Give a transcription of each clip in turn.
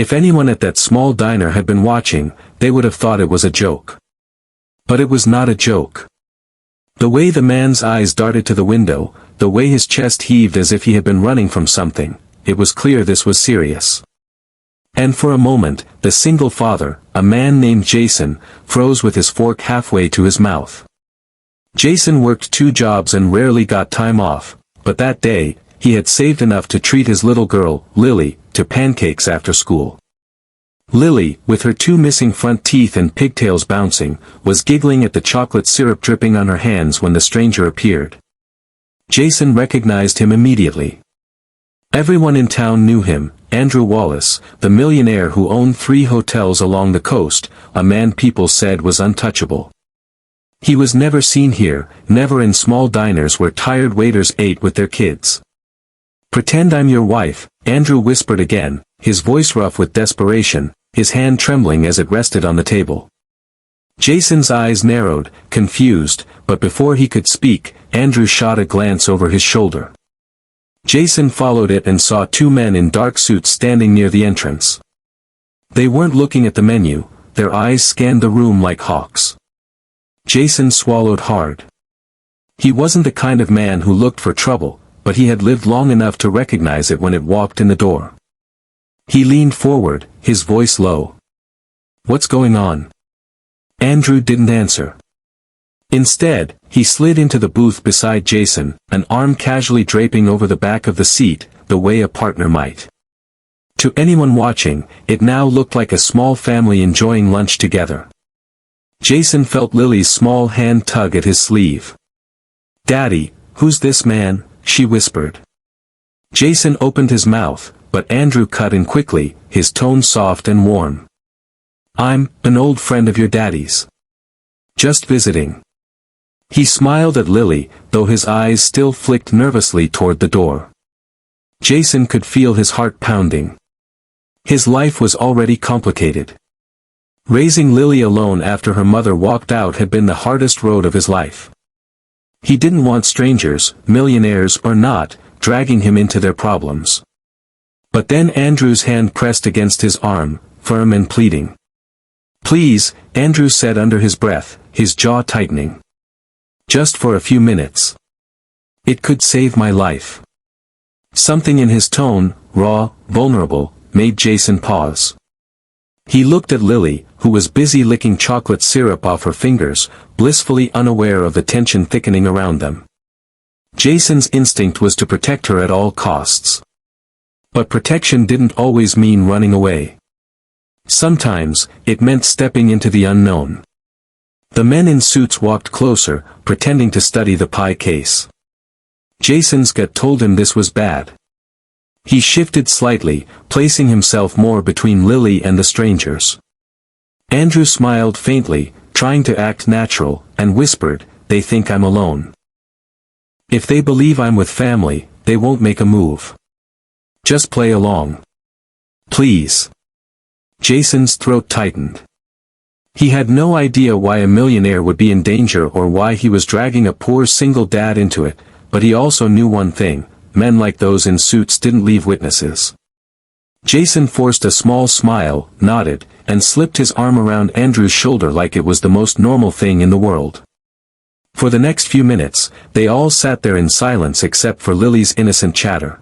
If anyone at that small diner had been watching, they would have thought it was a joke. But it was not a joke. The way the man's eyes darted to the window, the way his chest heaved as if he had been running from something, it was clear this was serious. And for a moment, the single father, a man named Jason, froze with his fork halfway to his mouth. Jason worked 2 jobs and rarely got time off, but that day, he had saved enough to treat his little girl, Lily, to pancakes after school. Lily, with her 2 missing front teeth and pigtails bouncing, was giggling at the chocolate syrup dripping on her hands when the stranger appeared. Jason recognized him immediately. Everyone in town knew him, Andrew Wallace, the millionaire who owned 3 hotels along the coast, a man people said was untouchable. He was never seen here, never in small diners where tired waiters ate with their kids. "Pretend I'm your wife," Andrew whispered again, his voice rough with desperation, his hand trembling as it rested on the table. Jason's eyes narrowed, confused, but before he could speak, Andrew shot a glance over his shoulder. Jason followed it and saw 2 men in dark suits standing near the entrance. They weren't looking at the menu, their eyes scanned the room like hawks. Jason swallowed hard. He wasn't the kind of man who looked for trouble, but he had lived long enough to recognize it when it walked in the door. He leaned forward, his voice low. "What's going on?" Andrew didn't answer. Instead, he slid into the booth beside Jason, an arm casually draping over the back of the seat, the way a partner might. To anyone watching, it now looked like a small family enjoying lunch together. Jason felt Lily's small hand tug at his sleeve. "Daddy, who's this man?" she whispered. Jason opened his mouth, but Andrew cut in quickly, his tone soft and warm. "I'm an old friend of your daddy's. Just visiting." He smiled at Lily, though his eyes still flicked nervously toward the door. Jason could feel his heart pounding. His life was already complicated. Raising Lily alone after her mother walked out had been the hardest road of his life. He didn't want strangers, millionaires or not, dragging him into their problems. But then Andrew's hand pressed against his arm, firm and pleading. "Please," Andrew said under his breath, his jaw tightening. "Just for a few minutes. It could save my life." Something in his tone, raw, vulnerable, made Jason pause. He looked at Lily, who was busy licking chocolate syrup off her fingers, blissfully unaware of the tension thickening around them. Jason's instinct was to protect her at all costs. But protection didn't always mean running away. Sometimes, it meant stepping into the unknown. The men in suits walked closer, pretending to study the pie case. Jason's gut told him this was bad. He shifted slightly, placing himself more between Lily and the strangers. Andrew smiled faintly, trying to act natural, and whispered, "They think I'm alone. If they believe I'm with family, they won't make a move. Just play along. Please." Jason's throat tightened. He had no idea why a millionaire would be in danger or why he was dragging a poor single dad into it, but he also knew one thing: men like those in suits didn't leave witnesses. Jason forced a small smile, nodded, and slipped his arm around Andrew's shoulder like it was the most normal thing in the world. For the next few minutes, they all sat there in silence except for Lily's innocent chatter.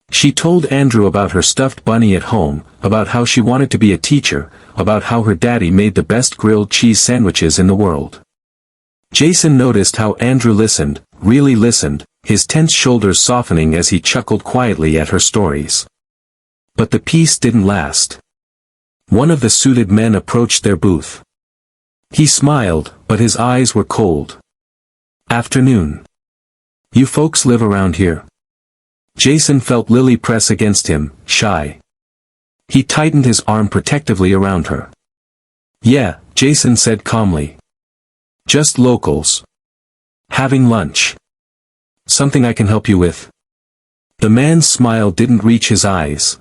She told Andrew about her stuffed bunny at home, about how she wanted to be a teacher, about how her daddy made the best grilled cheese sandwiches in the world. Jason noticed how Andrew listened, really listened, his tense shoulders softening as he chuckled quietly at her stories. But the peace didn't last. One of the suited men approached their booth. He smiled, but his eyes were cold. "Afternoon. You folks live around here?" Jason felt Lily press against him, shy. He tightened his arm protectively around her. "Yeah," Jason said calmly. "Just locals. Having lunch. Something I can help you with?" The man's smile didn't reach his eyes.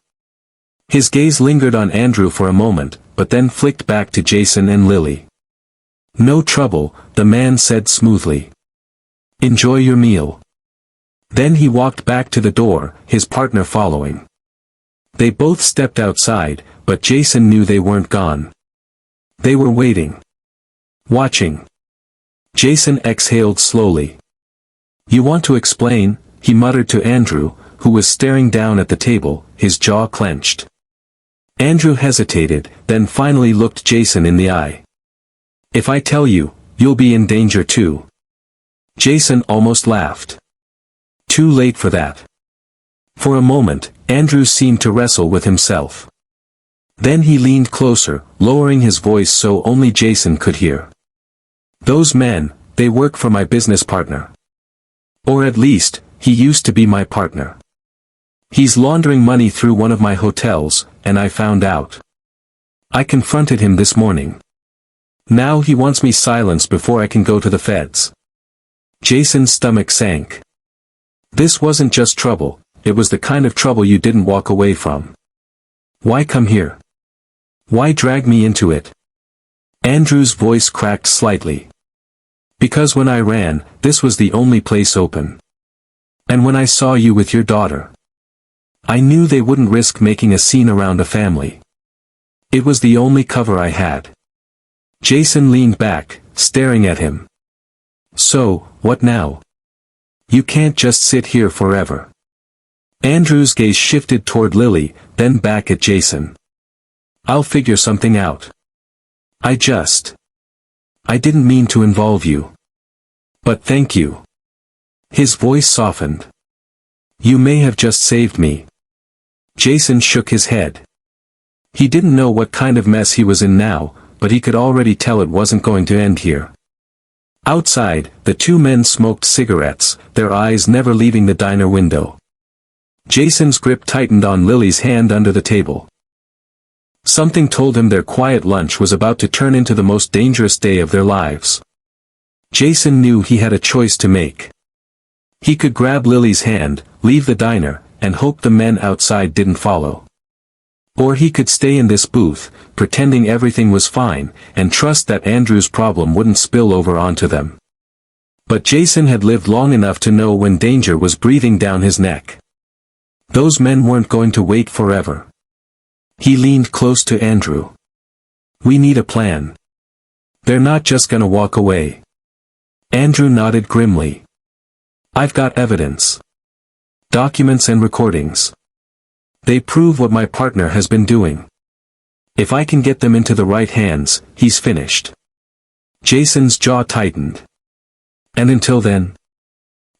His gaze lingered on Andrew for a moment, but then flicked back to Jason and Lily. "No trouble," the man said smoothly. "Enjoy your meal." Then he walked back to the door, his partner following. They both stepped outside, but Jason knew they weren't gone. They were waiting. Watching. Jason exhaled slowly. "You want to explain?" he muttered to Andrew, who was staring down at the table, his jaw clenched. Andrew hesitated, then finally looked Jason in the eye. "If I tell you, you'll be in danger too." Jason almost laughed. Too late for that. For a moment, Andrew seemed to wrestle with himself. Then he leaned closer, lowering his voice so only Jason could hear. "Those men, they work for my business partner. Or at least, he used to be my partner. He's laundering money through one of my hotels, and I found out. I confronted him this morning. Now he wants me silenced before I can go to the feds." Jason's stomach sank. This wasn't just trouble, it was the kind of trouble you didn't walk away from. "Why come here? Why drag me into it?" Andrew's voice cracked slightly. "Because when I ran, this was the only place open. And when I saw you with your daughter, I knew they wouldn't risk making a scene around a family. It was the only cover I had." Jason leaned back, staring at him. "So, what now? You can't just sit here forever." Andrew's gaze shifted toward Lily, then back at Jason. "I'll figure something out. I didn't mean to involve you. But thank you." His voice softened. "You may have just saved me." Jason shook his head. He didn't know what kind of mess he was in now, but he could already tell it wasn't going to end here. Outside, the two men smoked cigarettes, their eyes never leaving the diner window. Jason's grip tightened on Lily's hand under the table. Something told him their quiet lunch was about to turn into the most dangerous day of their lives. Jason knew he had a choice to make. He could grab Lily's hand, leave the diner, and hope the men outside didn't follow. Or he could stay in this booth, pretending everything was fine, and trust that Andrew's problem wouldn't spill over onto them. But Jason had lived long enough to know when danger was breathing down his neck. Those men weren't going to wait forever. He leaned close to Andrew. "We need a plan. They're not just gonna walk away." Andrew nodded grimly. "I've got evidence. Documents and recordings. They prove what my partner has been doing. If I can get them into the right hands, he's finished." Jason's jaw tightened. "And until then?"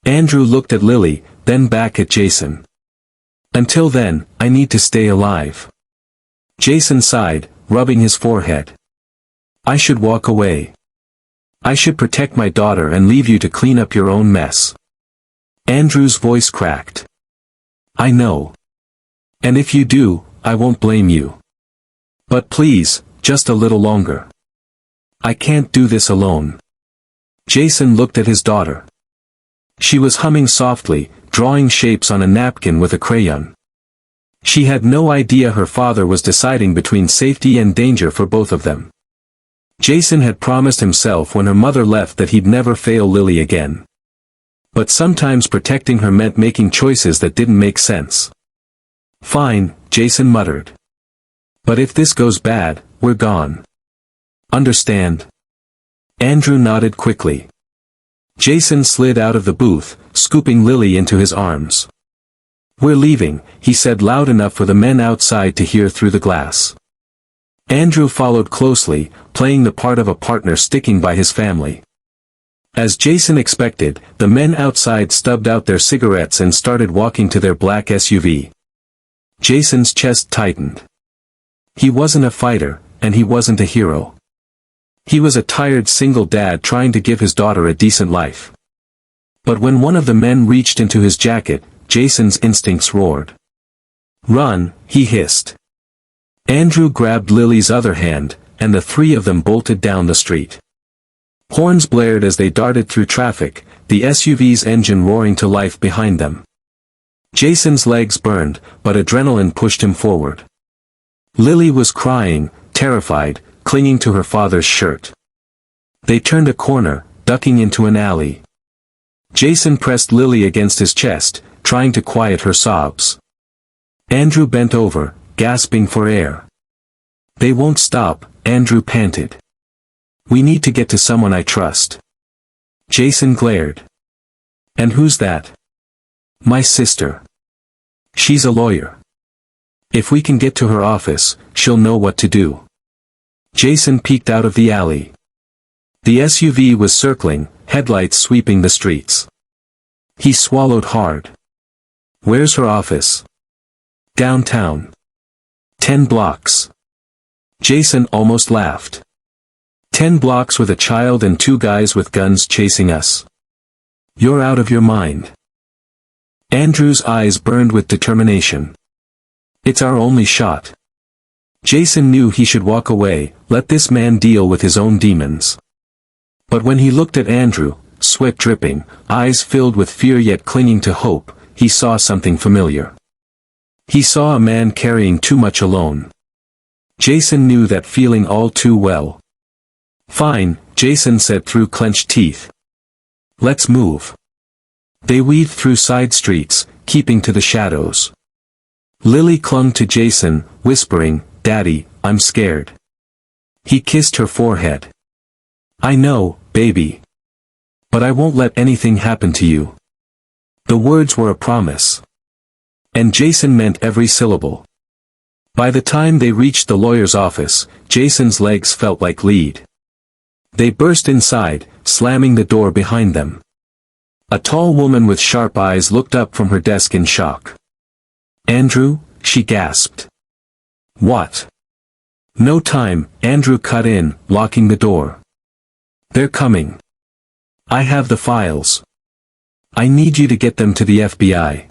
Andrew looked at Lily, then back at Jason. "Until then, I need to stay alive." Jason sighed, rubbing his forehead. "I should walk away. I should protect my daughter and leave you to clean up your own mess." Andrew's voice cracked. "I know. And if you do, I won't blame you. But please, just a little longer. I can't do this alone." Jason looked at his daughter. She was humming softly, drawing shapes on a napkin with a crayon. She had no idea her father was deciding between safety and danger for both of them. Jason had promised himself when her mother left that he'd never fail Lily again. But sometimes protecting her meant making choices that didn't make sense. "Fine," Jason muttered. "But if this goes bad, we're gone. Understand?" Andrew nodded quickly. Jason slid out of the booth, scooping Lily into his arms. "We're leaving," he said loud enough for the men outside to hear through the glass. Andrew followed closely, playing the part of a partner sticking by his family. As Jason expected, the men outside stubbed out their cigarettes and started walking to their black SUV. Jason's chest tightened. He wasn't a fighter, and he wasn't a hero. He was a tired single dad trying to give his daughter a decent life. But when one of the men reached into his jacket, Jason's instincts roared. "Run," he hissed. Andrew grabbed Lily's other hand, and the three of them bolted down the street. Horns blared as they darted through traffic, the SUV's engine roaring to life behind them. Jason's legs burned, but adrenaline pushed him forward. Lily was crying, terrified, clinging to her father's shirt. They turned a corner, ducking into an alley. Jason pressed Lily against his chest, trying to quiet her sobs. Andrew bent over, gasping for air. They won't stop, Andrew panted. We need to get to someone I trust. Jason glared. And who's that? My sister. She's a lawyer. If we can get to her office, she'll know what to do. Jason peeked out of the alley. The SUV was circling, headlights sweeping the streets. He swallowed hard. Where's her office? Downtown. 10 blocks. Jason almost laughed. 10 blocks with a child and 2 guys with guns chasing us. You're out of your mind. Andrew's eyes burned with determination. It's our only shot. Jason knew he should walk away, let this man deal with his own demons. But when he looked at Andrew, sweat dripping, eyes filled with fear yet clinging to hope, he saw something familiar. He saw a man carrying too much alone. Jason knew that feeling all too well. Fine, Jason said through clenched teeth. Let's move. They weaved through side streets, keeping to the shadows. Lily clung to Jason, whispering, Daddy, I'm scared. He kissed her forehead. I know, baby. But I won't let anything happen to you. The words were a promise. And Jason meant every syllable. By the time they reached the lawyer's office, Jason's legs felt like lead. They burst inside, slamming the door behind them. A tall woman with sharp eyes looked up from her desk in shock. Andrew, she gasped. What? No time, Andrew cut in, locking the door. They're coming. I have the files. I need you to get them to the FBI.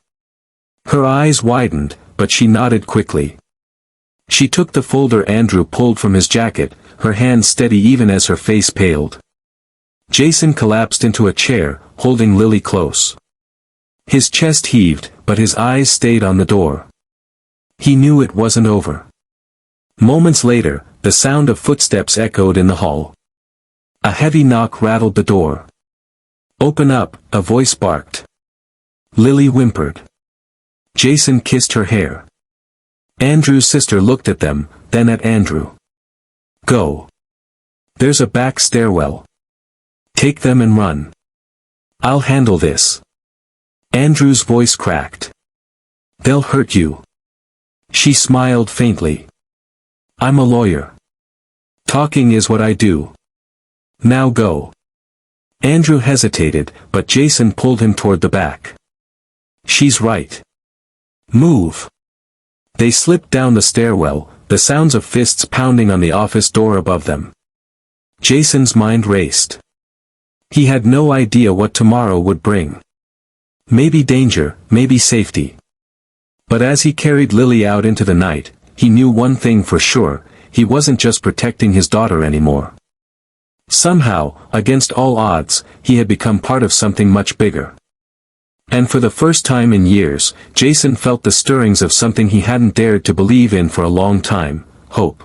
Her eyes widened, but she nodded quickly. She took the folder Andrew pulled from his jacket, her hand steady even as her face paled. Jason collapsed into a chair, holding Lily close. His chest heaved, but his eyes stayed on the door. He knew it wasn't over. Moments later, the sound of footsteps echoed in the hall. A heavy knock rattled the door. Open up, a voice barked. Lily whimpered. Jason kissed her hair. Andrew's sister looked at them, then at Andrew. Go. There's a back stairwell. Take them and run. I'll handle this. Andrew's voice cracked. They'll hurt you. She smiled faintly. I'm a lawyer. Talking is what I do. Now go. Andrew hesitated, but Jason pulled him toward the back. She's right. Move. They slipped down the stairwell, the sounds of fists pounding on the office door above them. Jason's mind raced. He had no idea what tomorrow would bring. Maybe danger, maybe safety. But as he carried Lily out into the night, he knew one thing for sure, he wasn't just protecting his daughter anymore. Somehow, against all odds, he had become part of something much bigger. And for the first time in years, Jason felt the stirrings of something he hadn't dared to believe in for a long time, hope.